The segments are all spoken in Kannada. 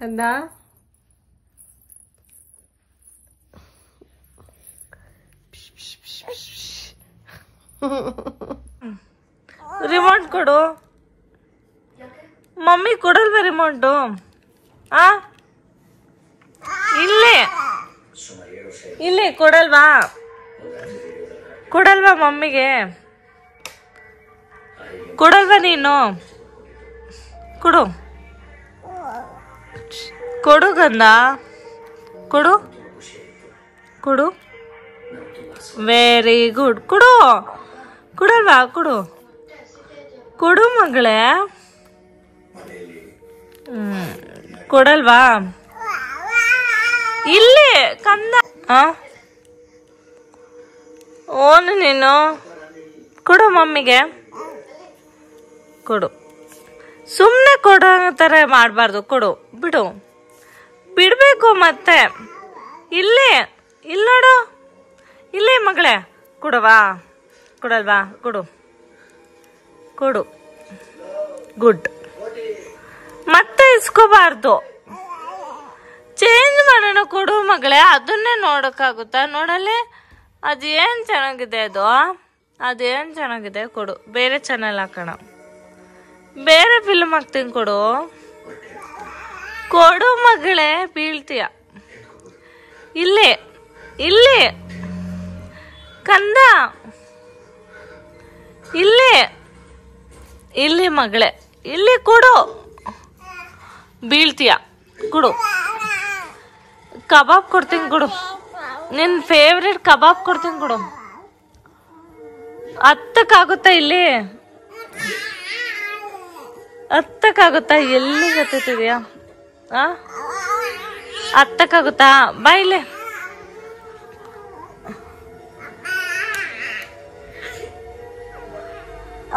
ಕಂದ ರಿಮೋಟ್ ಕೊಡು. ಮಮ್ಮಿ ಕೊಡಲ್ವಾ ರಿಮೋಟು? ಇಲ್ಲಿ ಕೊಡಲ್ವಾ? ಕೊಡಲ್ವಾ ಮಮ್ಮಿಗೆ? ಕೊಡಲ್ವಾ ನೀನು? ಕೊಡು ಕೊಡು ಗಂಧ, ಕೊಡು ಕೊಡು. Very good. ಕೊಡು. ಕೊಡಲ್ವಾ? ಕೊಡು ಕೊಡು ಮಗಳೇ. ಕೊಡಲ್ವಾ? ಇಲ್ಲಿ ಕಂದ. ಓನು ನೀನು ಕೊಡು ಮಮ್ಮಿಗೆ. ಕೊಡು. ಸುಮ್ಮನೆ ಕೊಡೋ ಥರ ಮಾಡಬಾರ್ದು. ಕೊಡು. ಬಿಡು. ಬಿಡಬೇಕು ಮತ್ತೆ. ಇಲ್ಲಿ ನೋಡು. ಇಲ್ಲಿ ಮಗಳೇ. ಕೊಡವಾ? ಕೊಡಲ್ವಾ? ಕೊಡು ಕೊಡು. ಗುಡ್. ಮತ್ತೆ ಇಸ್ಕೋಬಾರ್ದು. ಚೇಂಜ್ ಮಾಡೋಣ. ಕೊಡು ಮಗಳೇ. ಅದನ್ನೇ ನೋಡೋಕ್ಕಾಗುತ್ತಾ? ನೋಡಲ್ಲಿ ಅದೇನು ಚೆನ್ನಾಗಿದೆ. ಅದೇನು ಚೆನ್ನಾಗಿದೆ. ಕೊಡು. ಬೇರೆ ಚಾನಲ್ ಹಾಕೋಣ. ಬೇರೆ ಫಿಲ್ಮ್ ಹಾಕ್ತೀನಿ. ಕೊಡು ಕೊಡು ಮಗಳೇ. ಬೀಳ್ತೀಯ. ಇಲ್ಲಿ ಕಂದ. ಇಲ್ಲಿ ಮಗಳೇ. ಇಲ್ಲಿ ಕೊಡು. ಬೀಳ್ತೀಯ. ಕೊಡು. ಕಬಾಬ್ ಕೊಡ್ತೀನಿ. ಕೊಡು. ನಿನ್ನ ಫೇವ್ರೆಟ್ ಕಬಾಬ್ ಕೊಡ್ತೀನಿ. ಕೊಡು. ಹತ್ತಕ್ಕಾಗುತ್ತಾ? ಇಲ್ಲಿ ಹತ್ತಕ್ಕಾಗುತ್ತಾ? ಎಲ್ಲಿಗೆ ಹತ್ತಿದೆಯಾ? ಹತ್ತಕ್ಕಾಗುತ್ತಾ? ಬಾ ಇಲ್ಲಿ.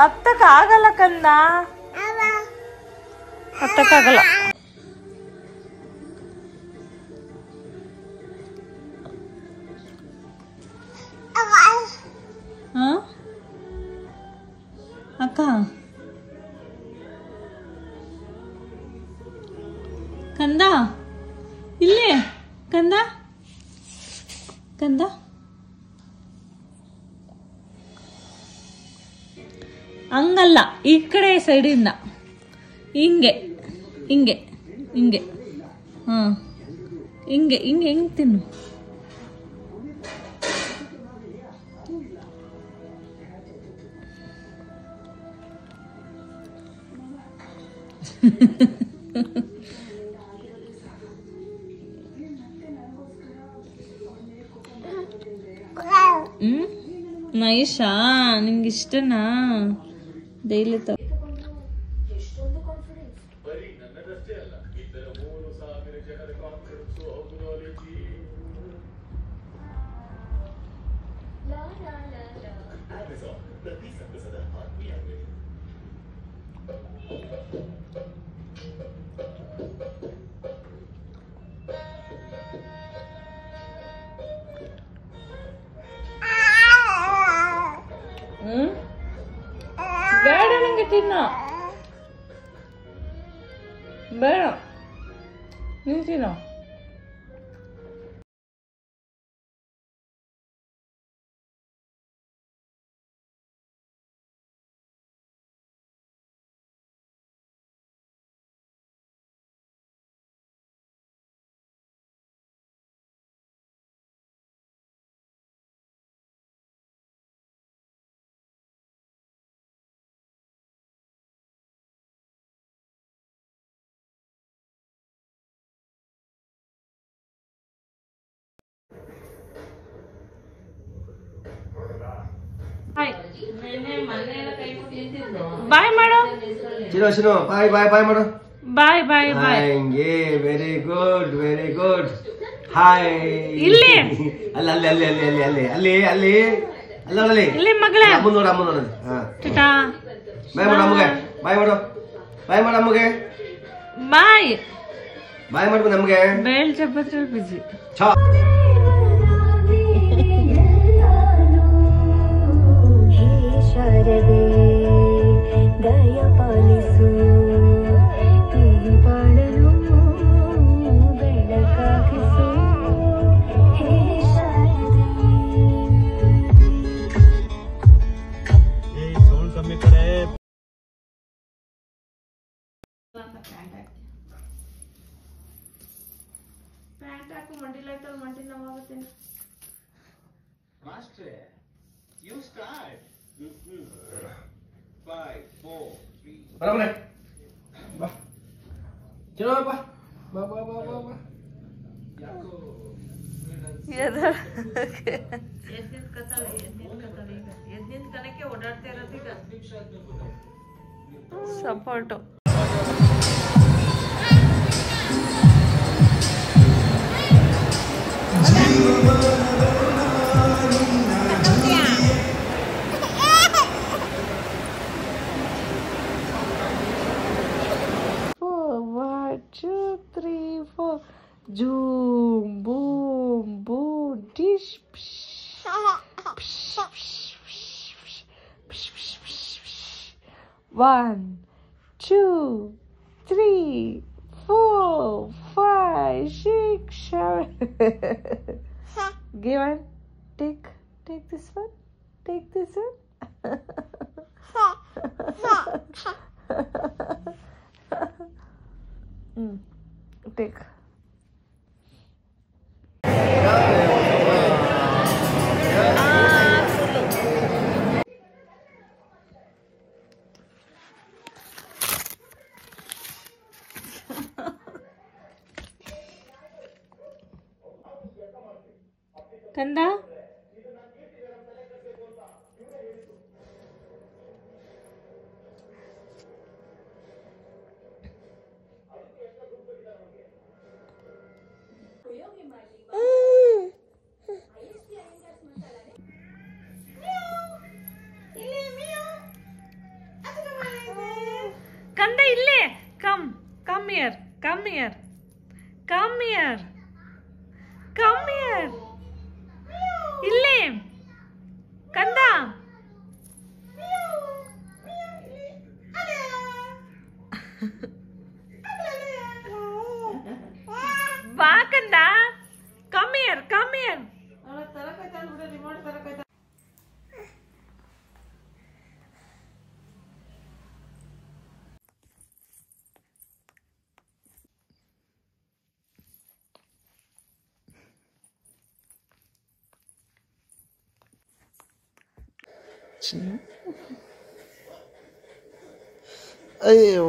ಹತ್ತಕ್ಕಾಗಲ್ಲ ಕಂದ. ಹತ್ತಕ್ಕಾಗಲ್ಲ. ಅಕ್ಕ ಕಂದ. ಇಲ್ಲಿ ಕಂದ. ಕಂದ ಹಂಗಲ್ಲ. ಈ ಕಡೆ ಸೈಡಿಂದ ಹಿಂಗೆ ಹಿಂಗೆ ಹಿಂಗೆ. ಹಿಂಗೆ ಹಿಂಗೆ ಹಿಂಗೆ ತಿನ್ನು. ನೈಷಾ? ನಿಂಗೆ ಇಷ್ಟನಾ? ಡೈಲಿ ಬೇಡ. ನಂಗೆ ತಿನ್ನ ಬೇಡ. ನೀನು ತಿನ್ನೋ. ಬಾಯ್ ಮಾಡು. ಚಿರೋ ಬಾಯ್ ಬಾಯ್ ಬಾಯ್ ಮಾಡು. ಬಾಯ್ ಬಾಯ್ ಬಾಯ್. ಹಂಗೆ. Very good very good. Hi. ಇಲ್ಲಿ ಅಲ್ಲ ಅಲ್ಲಿ ಅಲ್ಲಿ ಅಲ್ಲಿ ಅಲ್ಲಿ ಅಲ್ಲಿ ಅಲ್ಲಿ ಅಲ್ಲಿ ಅಲ್ಲ ಅಲ್ಲಿ ಇಲ್ಲಿ ಮಗಳೇ. ಅಮ್ಮ ನೋಡು ಅಮ್ಮ ನೋಡು. ಟಾಟಾ. ಬಾಯ್ ಮಾಡು ಅಮ್ಮಗೆ. ಬಾಯ್ ಮಾಡು. ಬಾಯ್ ಮಾಡು ಅಮ್ಮಗೆ. ಬಾಯ್ ಬಾಯ್ ಮಾಡು ನಮ್ಗೆ. Bale ಚಪ್ಪತ್ರ busy. ಶಾರದೆ ದಯ ಪಾಲಿಸು ಈ ಬಾಳಲು ಪ್ಯಾಂಟ್ ಹಾಕು ಮಂಡಿಲಾಯ್ತಲ್ಲ ಮಂಡಿ ನೋವಾಗುತ್ತೇನೆ. Master, you start. 5, 4, 3. Bye. Bye. Chalo bye. Bye. Yako. ಎದ್ದಿನ ಕಥಾಳಿ ಈಗ ಎದ್ದಿನ ಕನಕ್ಕೆ ಓಡಾಡ್ತಾ ಇರೋದು ಈಗ support. Zoom, boom, boom, dish, psh, psh, psh, psh, psh, psh, psh. 1, 2, 3, 4, 5, 6, 7. Give one. Take this one. Take this one. Take. ಕಂದ ಕಂದ ಇಲ್ಲೇ come here come here come here come here ಇಲ್ಲೇ ಕಂದ ಬಾ ಕಂದ ಕಮ್ ಹಿಯರ್ ತರಕೈತಾಳ ಬಿಡ ರಿಮೋಟ್ ತರಕೈತ. ಅಯ್ಯೋ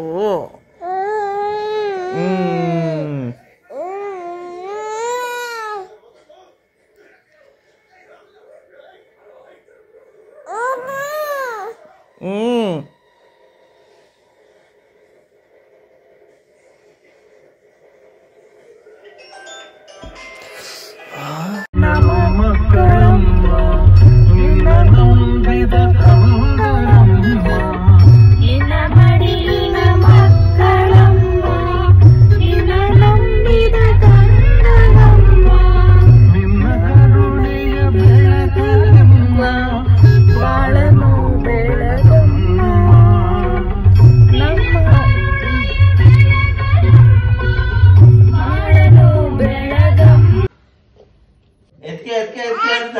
ಎತ್ಕೆ ಅಂತ